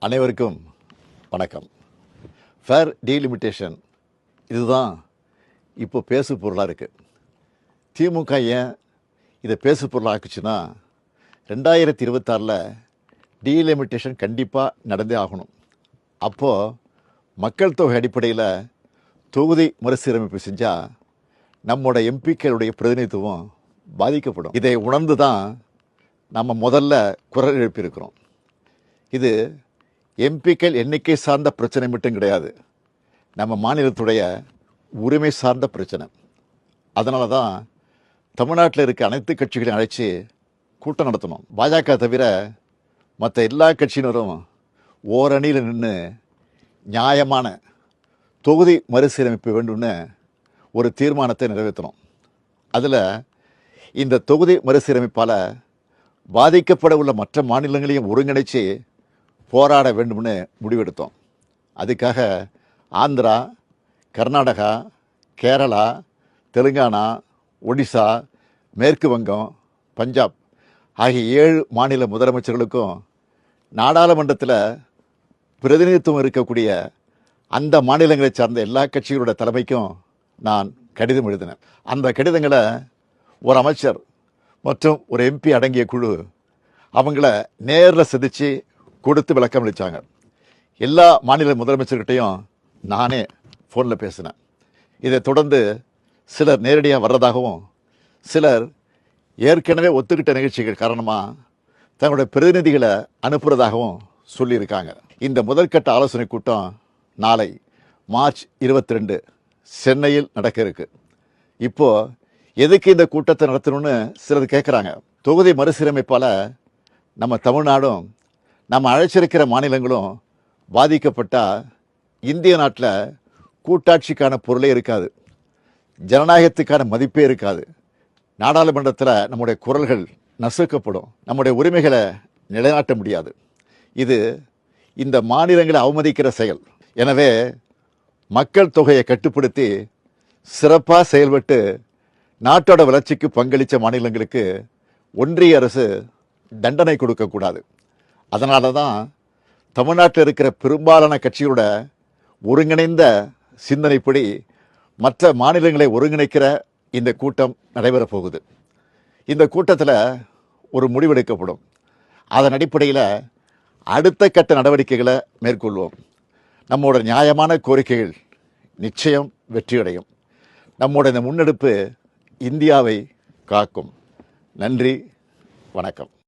அனைவருக்கும் வணக்கம். Fair delimitation இதுதான் இப்போ பேசு பொருளாக இருக்குது. திமுக ஏன் இதை பேசு பொருளாக ஆக்குச்சுன்னா 2026 டீலிமிட்டேஷன் கண்டிப்பாக நடந்தே ஆகணும். அப்போது மக்கள் தொகை அடிப்படையில் தொகுதி மறுசீரமைப்பு செஞ்சால் நம்மோட எம்பிக்களுடைய பிரதிநிதித்துவம் பாதிக்கப்படும். இதை உணர்ந்து தான் நம்ம முதல்ல குரல் எழுப்பியிருக்கிறோம். இது எம்பிக்கள் எண்ணிக்கை சார்ந்த பிரச்சனை மட்டும் கிடையாது, நம்ம மாநிலத்துடைய உரிமை சார்ந்த பிரச்சனை. அதனால தான் தமிழ்நாட்டில் இருக்க அனைத்து கட்சிகளையும் அழைச்சி கூட்டம் நடத்தணும். பாஜக தவிர மற்ற எல்லா கட்சியினரும் ஓரணியில் நின்று நியாயமான தொகுதி மறுசீரமைப்பு வேண்டும்னு ஒரு தீர்மானத்தை நிறைவேற்றணும். அதில் இந்த தொகுதி மறுசீரமைப்பால் பாதிக்கப்பட உள்ள மற்ற மாநிலங்களையும் ஒருங்கிணைச்சு போராட வேண்டும்னு முடிவெடுத்தோம். அதுக்காக ஆந்திரா, கர்நாடகா, கேரளா, தெலுங்கானா, ஒடிசா, மேற்கு வங்கம், பஞ்சாப் ஆகிய 7 மாநில முதலமைச்சர்களுக்கும் நாடாளுமன்றத்தில் பிரதிநிதித்துவம் இருக்கக்கூடிய அந்த மாநிலங்களை சார்ந்த எல்லா கட்சிகளோட தலைமைக்கும் நான் கடிதம் எழுதினேன். அந்த கடிதங்களை ஒரு அமைச்சர் மற்றும் ஒரு எம்பி அடங்கிய குழு அவங்கள நேரில் சந்தித்து கொடுத்து விளக்கம் அளித்தாங்க. எல்லா மாநில முதலமைச்சர்கிட்டையும் நானே ஃபோனில் பேசினேன். இதை தொடர்ந்து சிலர் நேரடியாக வர்றதாகவும் சிலர் ஏற்கனவே ஒத்துக்கிட்ட நிகழ்ச்சிகள் காரணமாக தங்களுடைய பிரதிநிதிகளை அனுப்புகிறதாகவும் சொல்லியிருக்காங்க. இந்த முதற்கட்ட ஆலோசனை கூட்டம் நாளை மார்ச் 22 சென்னையில் நடக்க இருக்கு. இப்போது எதுக்கு இந்த கூட்டத்தை நடத்தணும்னு சிலர் கேட்குறாங்க. தொகுதி மறுசீரமைப்பால் நம்ம தமிழ்நாடும் நம்ம அழைச்சிருக்கிற மாநிலங்களும் பாதிக்கப்பட்டால் இந்திய நாட்டில் கூட்டாட்சிக்கான பொருளே இருக்காது, ஜனநாயகத்துக்கான மதிப்பே இருக்காது. நாடாளுமன்றத்தில் நம்முடைய குரல்கள் நசுக்கப்படும், நம்முடைய உரிமைகளை நிலைநாட்ட முடியாது. இது இந்த மாநிலங்களை அவமதிக்கிற செயல். எனவே மக்கள் தொகையை கட்டுப்படுத்தி சிறப்பாக செயல்பட்டு நாட்டோட வளர்ச்சிக்கு பங்களித்த மாநிலங்களுக்கு ஒன்றிய அரசு தண்டனை கொடுக்கக்கூடாது. அதனால தான் தமிழ்நாட்டில் இருக்கிற பெரும்பாலான கட்சிகளோட ஒருங்கிணைந்த சிந்தனைப்படி மற்ற மாநிலங்களை ஒருங்கிணைக்கிற இந்த கூட்டம் நடைபெறப் போகுது. இந்த கூட்டத்தில் ஒரு முடிவெடுக்கப்படும். அதன் அடிப்படையில் அடுத்த கட்ட நடவடிக்கைகளை மேற்கொள்வோம். நம்மோட நியாயமான கோரிக்கைகள் நிச்சயம் வெற்றியடையும். நம்மோட இந்த முன்னெடுப்பு இந்தியாவை காக்கும். நன்றி, வணக்கம்.